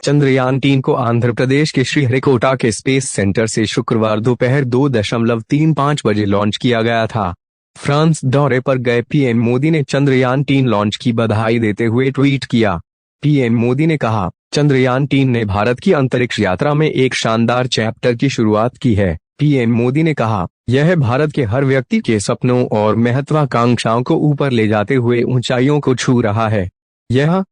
चंद्रयान-3 को आंध्र प्रदेश के श्रीहरिकोटा के स्पेस सेंटर से शुक्रवार दोपहर 2:35 बजे लॉन्च किया गया था। फ्रांस दौरे पर गए पीएम मोदी ने चंद्रयान-3 लॉन्च की बधाई देते हुए ट्वीट किया। पीएम मोदी ने कहा, चंद्रयान-3 ने भारत की अंतरिक्ष यात्रा में एक शानदार चैप्टर की शुरुआत की है। पीएम मोदी ने कहा, यह भारत के हर व्यक्ति के सपनों और महत्वाकांक्षाओं को ऊपर ले जाते हुए ऊंचाइयों को छू रहा है। यह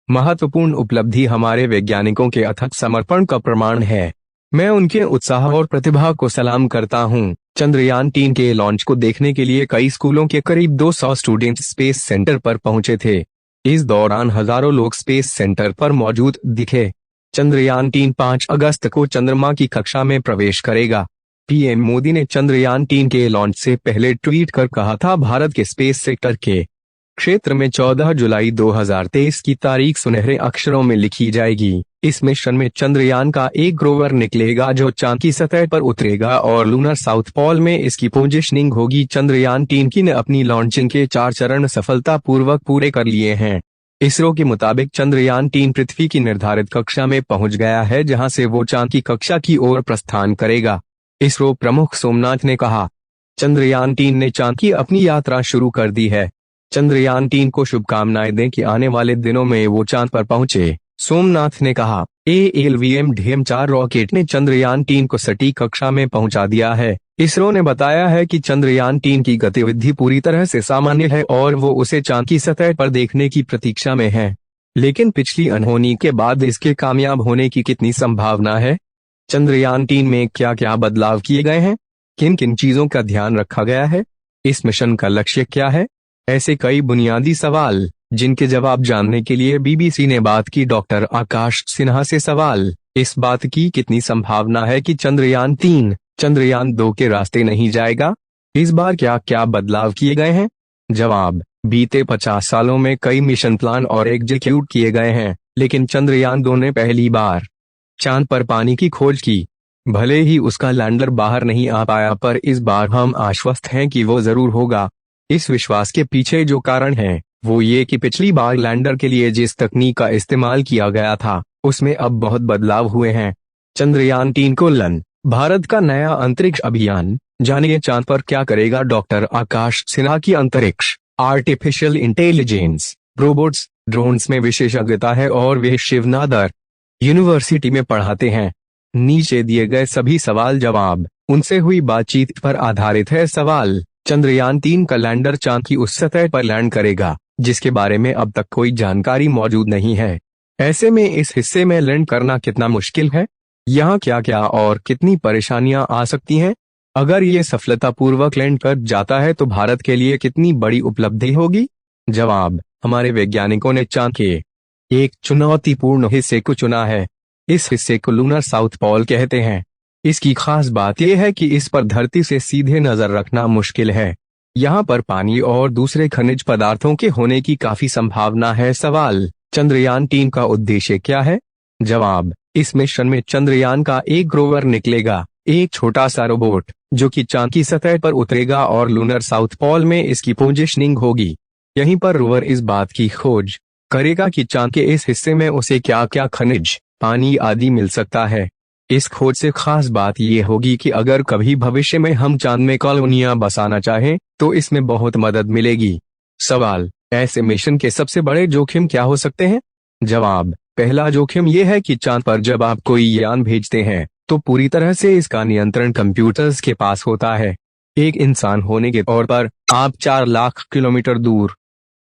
महत्वपूर्ण उपलब्धि हमारे वैज्ञानिकों के अथक समर्पण का प्रमाण है। मैं उनके उत्साह और प्रतिभा को सलाम करता हूं। चंद्रयान-3 के लॉन्च को देखने के लिए कई स्कूलों के करीब 200 स्टूडेंट्स स्पेस सेंटर पर पहुंचे थे। इस दौरान हजारों लोग स्पेस सेंटर पर मौजूद दिखे। चंद्रयान-3 5 अगस्त को चंद्रमा की कक्षा में प्रवेश करेगा। पीएम मोदी ने चंद्रयान-3 के लॉन्च से पहले ट्वीट कर कहा था, भारत के स्पेस सेक्टर के क्षेत्र में 14 जुलाई 2023 की तारीख सुनहरे अक्षरों में लिखी जाएगी। इस मिशन में चंद्रयान का एक रोवर निकलेगा जो चांद की सतह पर उतरेगा और लूनर साउथ पोल में इसकी पोजीशनिंग होगी। चंद्रयान-3 की ने अपनी लॉन्चिंग के 4 चरण सफलतापूर्वक पूरे कर लिए हैं। इसरो के मुताबिक चंद्रयान-3 पृथ्वी की निर्धारित कक्षा में पहुंच गया है, जहां से वो चांद की कक्षा की ओर प्रस्थान करेगा। इसरो प्रमुख सोमनाथ ने कहा, चंद्रयान-3 ने चांद की अपनी यात्रा शुरू कर दी है। चंद्रयान-3 को शुभकामनाएं दें कि आने वाले दिनों में वो चांद पर पहुंचे। सोमनाथ ने कहा, ALVM-4 रॉकेट ने चंद्रयान-3 को सटीक कक्षा में पहुंचा दिया है। इसरो ने बताया है कि चंद्रयान-3 की गतिविधि पूरी तरह से सामान्य है और वो उसे चांद की सतह पर देखने की प्रतीक्षा में है। लेकिन पिछली अनहोनी के बाद इसके कामयाब होने की कितनी संभावना है? चंद्रयान-3 में क्या क्या बदलाव किए गए हैं? किन किन चीजों का ध्यान रखा गया है? इस मिशन का लक्ष्य क्या है? ऐसे कई बुनियादी सवाल जिनके जवाब जानने के लिए बीबीसी ने बात की डॉक्टर आकाश सिन्हा से। सवाल, इस बात की कितनी संभावना है कि चंद्रयान-3 चंद्रयान-2 के रास्ते नहीं जाएगा? इस बार क्या क्या बदलाव किए गए हैं? जवाब, बीते 50 सालों में कई मिशन प्लान और एग्जीक्यूट किए गए हैं, लेकिन चंद्रयान-2 ने पहली बार चांद पर पानी की खोज की। भले ही उसका लैंडर बाहर नहीं आ पाया, पर इस बार हम आश्वस्त हैं कि वो जरूर होगा। इस विश्वास के पीछे जो कारण है वो ये कि पिछली बार लैंडर के लिए जिस तकनीक का इस्तेमाल किया गया था उसमें अब बहुत बदलाव हुए हैं। चंद्रयान-3 को भारत का नया अंतरिक्ष अभियान, जानिए चांद पर क्या करेगा डॉक्टर आकाश सिन्हा की अंतरिक्ष, आर्टिफिशियल इंटेलिजेंस, रोबोट्स, ड्रोन्स में विशेषज्ञता है और वे शिवनादर यूनिवर्सिटी में पढ़ाते हैं। नीचे दिए गए सभी सवाल जवाब उनसे हुई बातचीत पर आधारित है। सवाल, चंद्रयान-3 का लैंडर चांद की उस सतह पर लैंड करेगा जिसके बारे में अब तक कोई जानकारी मौजूद नहीं है। ऐसे में इस हिस्से में लैंड करना कितना मुश्किल है? यहाँ क्या क्या और कितनी परेशानियां आ सकती हैं? अगर ये सफलतापूर्वक लैंड कर जाता है तो भारत के लिए कितनी बड़ी उपलब्धि होगी? जवाब, हमारे वैज्ञानिकों ने चांद के एक चुनौतीपूर्ण हिस्से को चुना है। इस हिस्से को लूनर साउथ पोल कहते हैं। इसकी खास बात यह है कि इस पर धरती से सीधे नजर रखना मुश्किल है। यहाँ पर पानी और दूसरे खनिज पदार्थों के होने की काफी संभावना है। सवाल, चंद्रयान-3 का उद्देश्य क्या है? जवाब, इस मिशन में चंद्रयान का एक रोवर निकलेगा, एक छोटा सा रोबोट जो कि चांद की सतह पर उतरेगा और लूनर साउथ पोल में इसकी पोजीशनिंग होगी। यहीं पर रोवर इस बात की खोज करेगा कि चांद के इस हिस्से में उसे क्या क्या खनिज, पानी आदि मिल सकता है। इस खोज से खास बात यह होगी कि अगर कभी भविष्य में हम चांद में कॉलोनियां बसाना चाहें तो इसमें बहुत मदद मिलेगी। सवाल, ऐसे मिशन के सबसे बड़े जोखिम क्या हो सकते हैं? जवाब, पहला जोखिम यह है कि चांद पर जब आप कोई यान भेजते हैं तो पूरी तरह से इसका नियंत्रण कंप्यूटर्स के पास होता है। एक इंसान होने के तौर पर आप 4 लाख किलोमीटर दूर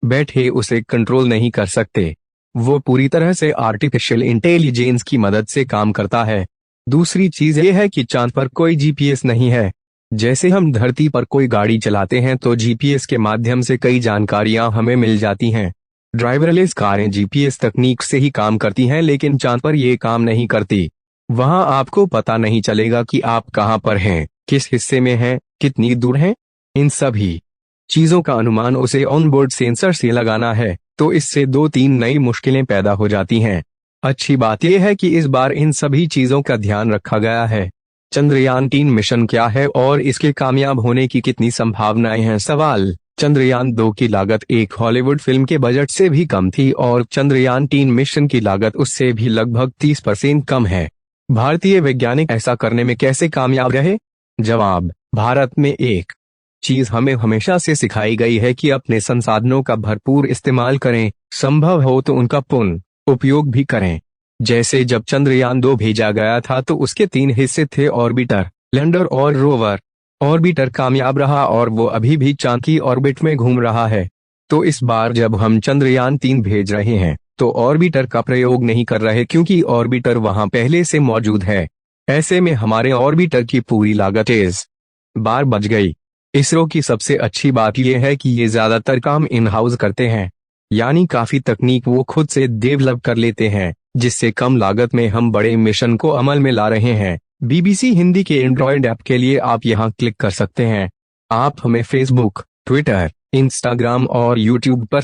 बैठे उसे कंट्रोल नहीं कर सकते। वो पूरी तरह से आर्टिफिशियल इंटेलिजेंस की मदद से काम करता है। दूसरी चीज ये है कि चांद पर कोई जीपीएस नहीं है। जैसे हम धरती पर कोई गाड़ी चलाते हैं तो जीपीएस के माध्यम से कई जानकारियां हमें मिल जाती हैं। ड्राइवरलेस कारें जीपीएस तकनीक से ही काम करती हैं, लेकिन चांद पर ये काम नहीं करती। वहां आपको पता नहीं चलेगा कि आप कहां पर हैं, किस हिस्से में हैं, कितनी दूर हैं। इन सभी चीजों का अनुमान उसे ऑनबोर्ड सेंसर से लगाना है, तो इससे 2-3 नई मुश्किलें पैदा हो जाती हैं। अच्छी बात यह है कि इस बार इन सभी चीजों का ध्यान रखा गया है। चंद्रयान-3 मिशन क्या है और इसके कामयाब होने की कितनी संभावनाएं हैं? सवाल, चंद्रयान 2 की लागत एक हॉलीवुड फिल्म के बजट से भी कम थी और चंद्रयान 3 मिशन की लागत उससे भी लगभग 30% कम है। भारतीय वैज्ञानिक ऐसा करने में कैसे कामयाब रहे? जवाब: भारत में एक चीज हमें हमेशा से सिखाई गई है कि अपने संसाधनों का भरपूर इस्तेमाल करें, संभव हो तो उनका पूर्ण उपयोग भी करें। जैसे जब चंद्रयान 2 भेजा गया था तो उसके 3 हिस्से थे: ऑर्बिटर, लैंडर और रोवर। ऑर्बिटर कामयाब रहा और वो अभी भी चांद की ऑर्बिट में घूम रहा है। तो इस बार जब हम चंद्रयान 3 भेज रहे हैं तो ऑर्बिटर का प्रयोग नहीं कर रहे क्योंकि ऑर्बिटर वहां पहले से मौजूद है। ऐसे में हमारे ऑर्बिटर की पूरी लागत इस बार बच गई। इसरो की सबसे अच्छी बात यह है कि ये ज्यादातर काम इन हाउस करते हैं, यानी काफी तकनीक वो खुद से डेवलप कर लेते हैं, जिससे कम लागत में हम बड़े मिशन को अमल में ला रहे हैं। BBC हिंदी के एंड्रॉयड ऐप के लिए आप यहाँ क्लिक कर सकते हैं। आप हमें फेसबुक, ट्विटर, इंस्टाग्राम और यूट्यूब पर